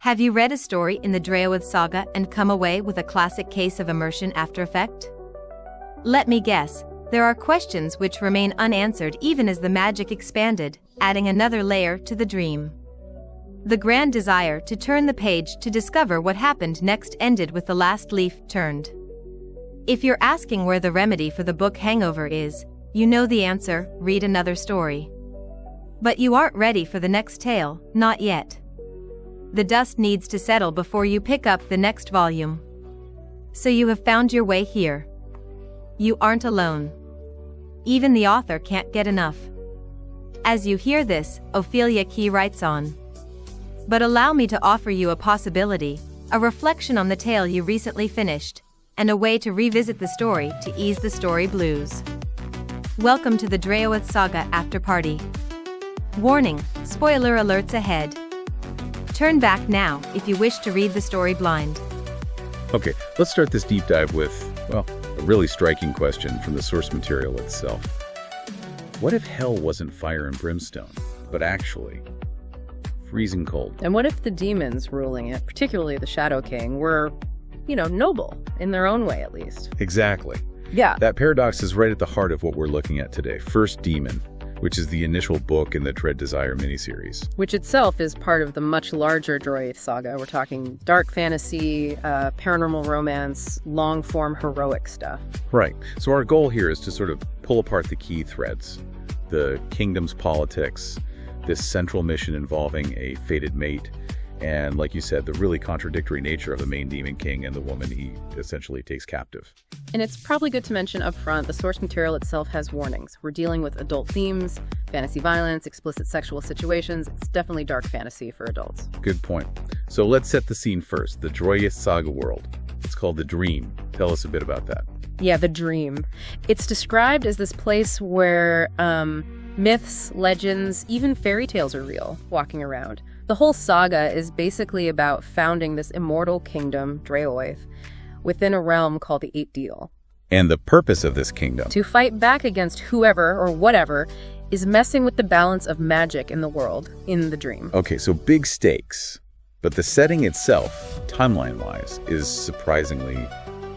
Have you read a story in the Draoithe saga and come away with a classic case of immersion after effect? Let me guess, there are questions which remain unanswered even as the magic expanded, adding another layer to the dream. The grand desire to turn the page to discover what happened next ended with the last leaf turned. If you're asking where the remedy for the book hangover is, you know the answer: read another story. But you aren't ready for the next tale, not yet. The dust needs to settle before you pick up the next volume. So you have found your way here. You aren't alone. Even the author can't get enough. As you hear this, Ophelia Kee writes on. But allow me to offer you a possibility, a reflection on the tale you recently finished, and a way to revisit the story to ease the story blues. Welcome to the Draoithe Saga After Party. Warning, spoiler alerts ahead. Turn back now if you wish to read the story blind. Okay, let's start this deep dive with, well, a really striking question from the source material itself. What if hell wasn't fire and brimstone, but actually freezing cold? And what if the demons ruling it, particularly the Shadow King, were, noble, in their own way at least? Exactly. Yeah. That paradox is right at the heart of what we're looking at today. First Demon, which is the initial book in the Dread Desire miniseries. Which itself is part of the much larger Draoithe saga. We're talking dark fantasy, paranormal romance, long-form heroic stuff. Right. So our goal here is to sort of pull apart the key threads. The kingdom's politics, this central mission involving a fated mate, and like you said, the really contradictory nature of the main demon king and the woman he essentially takes captive. And it's probably good to mention up front, the source material itself has warnings. We're dealing with adult themes, fantasy violence, explicit sexual situations. It's definitely dark fantasy for adults. Good point. So let's set the scene first, the Draoithe saga world. It's called the Dream. Tell us a bit about that. Yeah, the Dream. It's described as this place where myths, legends, even fairy tales are real, walking around. The whole saga is basically about founding this immortal kingdom, Draoithe, within a realm called the Eight Deal. And the purpose of this kingdom? To fight back against whoever or whatever is messing with the balance of magic in the world, in the Dream. Okay, so big stakes. But the setting itself, timeline-wise, is surprisingly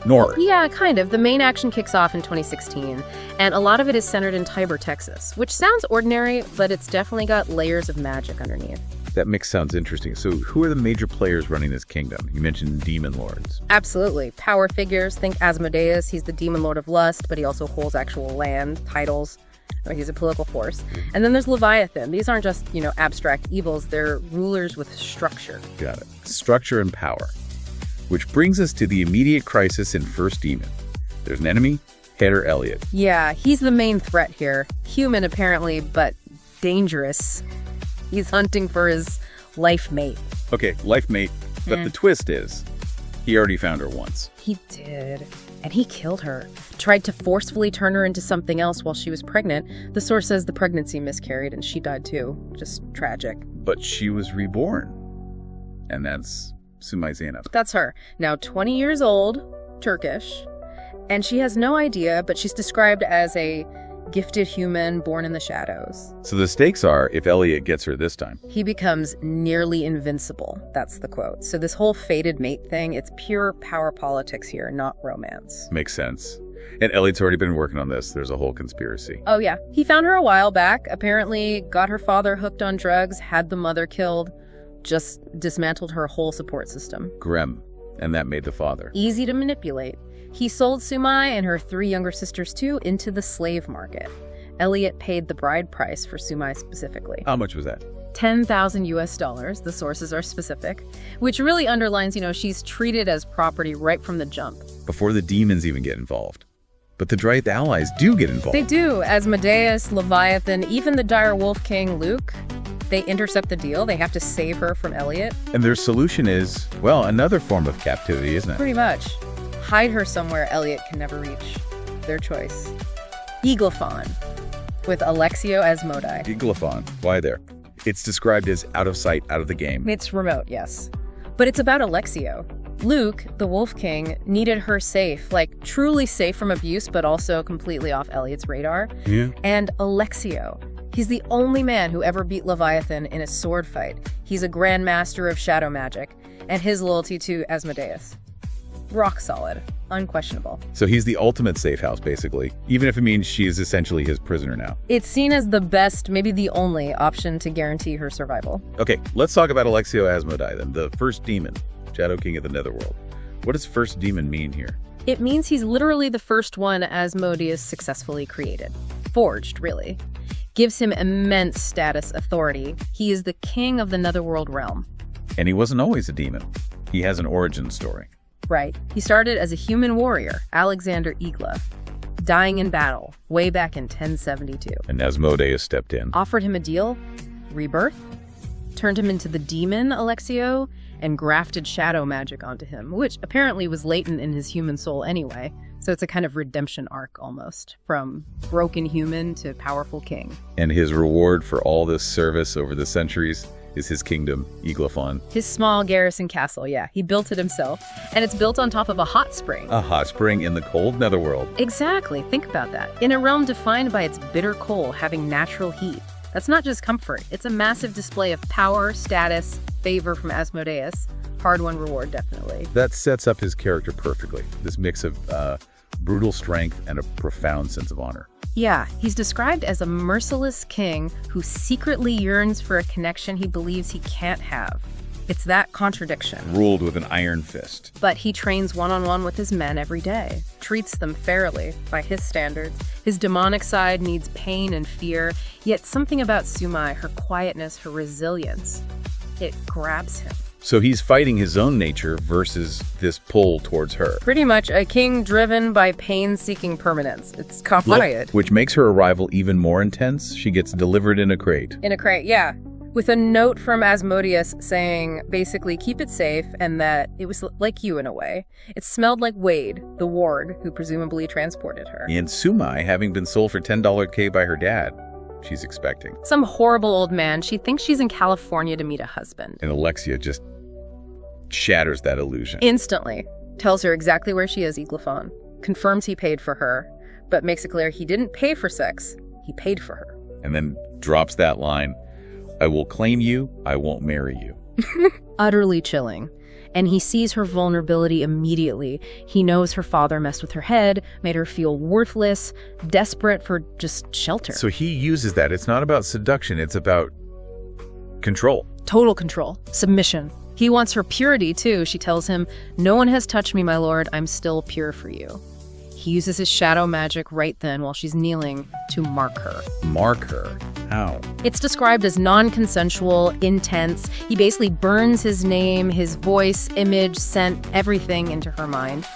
north. Yeah, kind of. The main action kicks off in 2016, and a lot of it is centered in Tiber, Texas, which sounds ordinary, but it's definitely got layers of magic underneath. That mix sounds interesting. So who are the major players running this kingdom? You mentioned demon lords. Absolutely. Power figures. Think Asmodeus. He's the demon lord of lust, but he also holds actual land, titles. He's a political force. And then there's Leviathan. These aren't just, abstract evils. They're rulers with structure. Got it. Structure and power. Which brings us to the immediate crisis in First Demon. There's an enemy, Header Elliot. Yeah, he's the main threat here. Human, apparently, but dangerous. He's hunting for his life mate. Okay, life mate. But the twist is, he already found her once. He did. And he killed her. Tried to forcefully turn her into something else while she was pregnant. The source says the pregnancy miscarried and she died too. Just tragic. But she was reborn. And that's Sumai Zeynep. That's her. Now 20 years old, Turkish. And she has no idea, but she's described as a gifted human born in the shadows. So the stakes are, if Elliot gets her this time, he becomes nearly invincible. That's the quote. So this whole fated mate thing, it's pure power politics here, not romance. Makes sense. And Elliot's already been working on this. There's a whole conspiracy. Oh yeah. He found her a while back, apparently got her father hooked on drugs, had the mother killed, just dismantled her whole support system. Grim. And that made the father. Easy to manipulate. He sold Sumai and her 3 younger sisters too into the slave market. Elliot paid the bride price for Sumai specifically. How much was that? $10,000. The sources are specific, which really underlines, she's treated as property right from the jump. Before the demons even get involved. But the Draoithe allies do get involved. They do. Asmodeus, Leviathan, even the dire wolf king Luke. They intercept the deal. They have to save her from Elliot. And their solution is, well, another form of captivity, isn't it? Pretty much. Hide her somewhere Elliot can never reach. Their choice. Eagla with Alexio as Modi. Eagla. Why there? It's described as out of sight, out of the game. It's remote, yes. But it's about Alexio. Luke, the Wolf King, needed her safe, truly safe from abuse, but also completely off Elliot's radar. Yeah. And Alexio, He's the only man who ever beat Leviathan in a sword fight. He's a grandmaster of shadow magic, and his loyalty to Asmodeus. Rock solid. Unquestionable. So he's the ultimate safe house, basically, even if it means she is essentially his prisoner now. It's seen as the best, maybe the only, option to guarantee her survival. Okay, let's talk about Alexio Asmodeus, then, the first demon, Shadow King of the Netherworld. What does first demon mean here? It means he's literally the first one Asmodeus successfully created. Forged, really. Gives him immense status authority. He is the king of the Netherworld realm. And he wasn't always a demon. He has an origin story. Right. He started as a human warrior, Alexander Eagla, dying in battle way back in 1072. And Asmodeus stepped in. Offered him a deal, rebirth, turned him into the demon Alexio, and grafted shadow magic onto him, which apparently was latent in his human soul anyway. So it's a kind of redemption arc almost, from broken human to powerful king. And his reward for all this service over the centuries is his kingdom, Eaglafon. His small garrison castle, yeah. He built it himself, and it's built on top of a hot spring. A hot spring in the cold Netherworld. Exactly, think about that. In a realm defined by its bitter cold having natural heat. That's not just comfort, it's a massive display of power, status, favor from Asmodeus. Hard-won reward, definitely. That sets up his character perfectly. This mix of brutal strength and a profound sense of honor. Yeah, he's described as a merciless king who secretly yearns for a connection he believes he can't have. It's that contradiction. Ruled with an iron fist. But he trains one-on-one with his men every day, treats them fairly by his standards. His demonic side needs pain and fear, yet something about Sumai, her quietness, her resilience, it grabs him. So he's fighting his own nature versus this pull towards her. Pretty much a king driven by pain-seeking permanence. It's complicated. Which makes her arrival even more intense. She gets delivered in a crate. In a crate, yeah. With a note from Asmodeus saying, basically, keep it safe, and that it was like you in a way. It smelled like Wade, the ward, who presumably transported her. And Sumai, having been sold for $10K by her dad, she's expecting. Some horrible old man. She thinks she's in California to meet a husband. And Alexia just shatters that illusion. Instantly. Tells her exactly where she is, Eaglafon. Confirms he paid for her, but makes it clear he didn't pay for sex. He paid for her. And then drops that line, I will claim you, I won't marry you. Utterly chilling. And he sees her vulnerability immediately. He knows her father messed with her head, made her feel worthless, desperate for just shelter. So he uses that. It's not about seduction, it's about control. Total control. Submission. He wants her purity, too. She tells him, no one has touched me, my lord. I'm still pure for you. He uses his shadow magic right then while she's kneeling to mark her. Mark her? How? It's described as non-consensual, intense. He basically burns his name, his voice, image, scent, everything into her mind.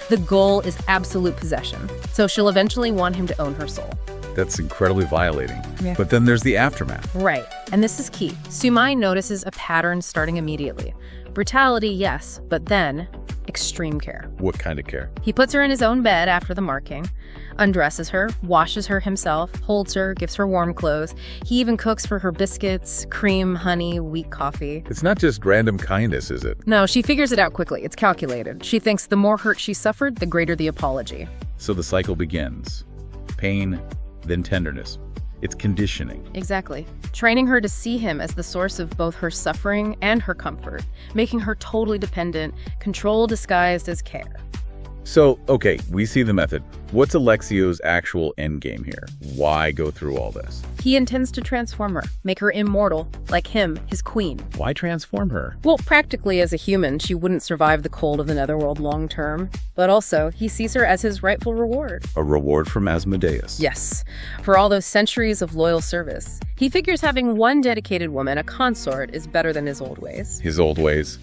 The goal is absolute possession. So she'll eventually want him to own her soul. That's incredibly violating. Yeah. But then there's the aftermath. Right. And this is key. Sumai notices a pattern starting immediately. Brutality, yes, but then extreme care. What kind of care? He puts her in his own bed after the marking, undresses her, washes her himself, holds her, gives her warm clothes. He even cooks for her biscuits, cream, honey, weak coffee. It's not just random kindness, is it? No, she figures it out quickly. It's calculated. She thinks the more hurt she suffered, the greater the apology. So the cycle begins. Pain, then tenderness. It's conditioning. Exactly. Training her to see him as the source of both her suffering and her comfort, making her totally dependent, control disguised as care. So, okay, we see the method. What's Alexio's actual endgame here? Why go through all this? He intends to transform her, make her immortal, like him, his queen. Why transform her? Well, practically as a human, she wouldn't survive the cold of the Netherworld long term. But also, he sees her as his rightful reward. A reward from Asmodeus. Yes, for all those centuries of loyal service. He figures having one dedicated woman, a consort, is better than his old ways. His old ways?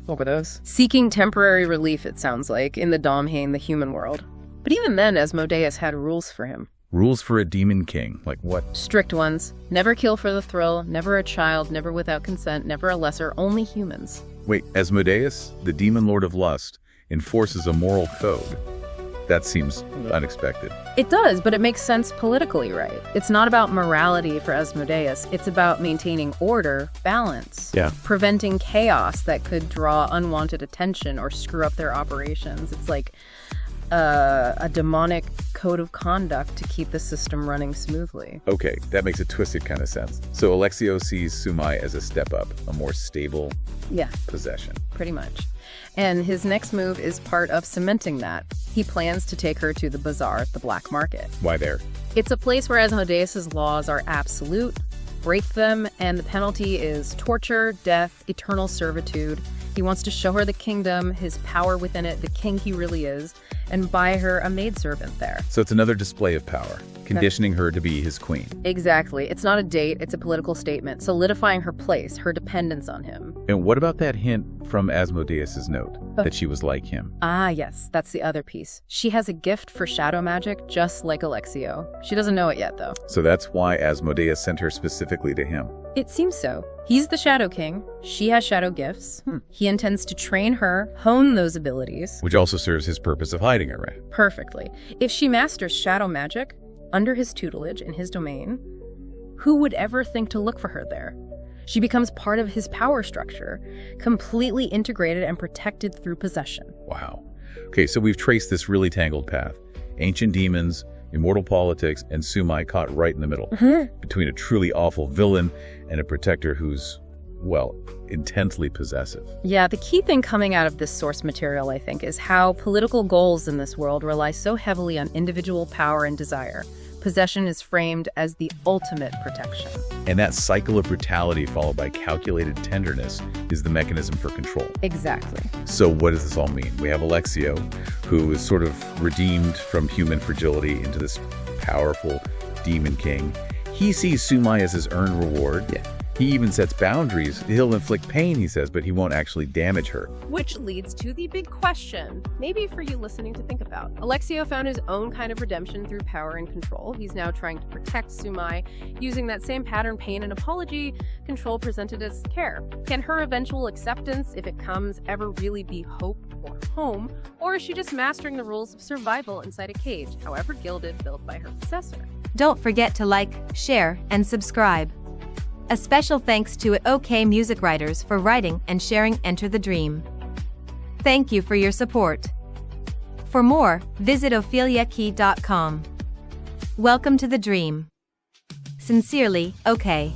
What were those? Seeking temporary relief, it sounds like, in the Domhain, the human world. But even then, Asmodeus had rules for him. Rules for a demon king? Like what? Strict ones. Never kill for the thrill, never a child, never without consent, never a lesser, only humans. Wait, Asmodeus, the demon lord of lust, enforces a moral code. That seems unexpected. It does, but it makes sense politically, right? It's not about morality for Asmodeus. It's about maintaining order, balance. Yeah. Preventing chaos that could draw unwanted attention or screw up their operations. It's like a demonic code of conduct to keep the system running smoothly. Okay, that makes a twisted kind of sense. So Alexio sees Sumai as a step up, a more stable possession. Pretty much. And his next move is part of cementing that. He plans to take her to the bazaar, the black market. Why there? It's a place where Asmodeus' laws are absolute. Break them, and the penalty is torture, death, eternal servitude. He wants to show her the kingdom, his power within it, the king he really is, and buy her a maidservant there. So it's another display of power, conditioning her to be his queen. Exactly. It's not a date, it's a political statement, solidifying her place, her dependence on him. And what about that hint from Asmodeus' note, that she was like him? Ah, yes, that's the other piece. She has a gift for shadow magic, just like Alexio. She doesn't know it yet, though. So that's why Asmodeus sent her specifically to him. It seems so. He's the Shadow King. She has shadow gifts. He intends to train her, hone those abilities. Which also serves his purpose of hiding her, right? Perfectly. If she masters shadow magic, under his tutelage, in his domain, who would ever think to look for her there? She becomes part of his power structure, completely integrated and protected through possession. Wow. Okay, so we've traced this really tangled path. Ancient demons, immortal politics, and Sumai caught right in the middle, between a truly awful villain and a protector who's, well, intensely possessive. Yeah, the key thing coming out of this source material, I think, is how political goals in this world rely so heavily on individual power and desire. Possession is framed as the ultimate protection. And that cycle of brutality followed by calculated tenderness is the mechanism for control. Exactly. So what does this all mean? We have Alexio, who is sort of redeemed from human fragility into this powerful demon king. He sees Sumai as his earned reward. Yeah. He even sets boundaries. He'll inflict pain, he says, but he won't actually damage her. Which leads to the big question, maybe for you listening to think about. Alexio found his own kind of redemption through power and control. He's now trying to protect Sumai, using that same pattern, pain and apology, control presented as care. Can her eventual acceptance, if it comes, ever really be hope or home? Or is she just mastering the rules of survival inside a cage, however gilded, built by her possessor? Don't forget to like, share, and subscribe. A special thanks to OK Music Writers for writing and sharing Enter the Dream. Thank you for your support. For more, visit opheliakee.com. Welcome to the dream. Sincerely, OK.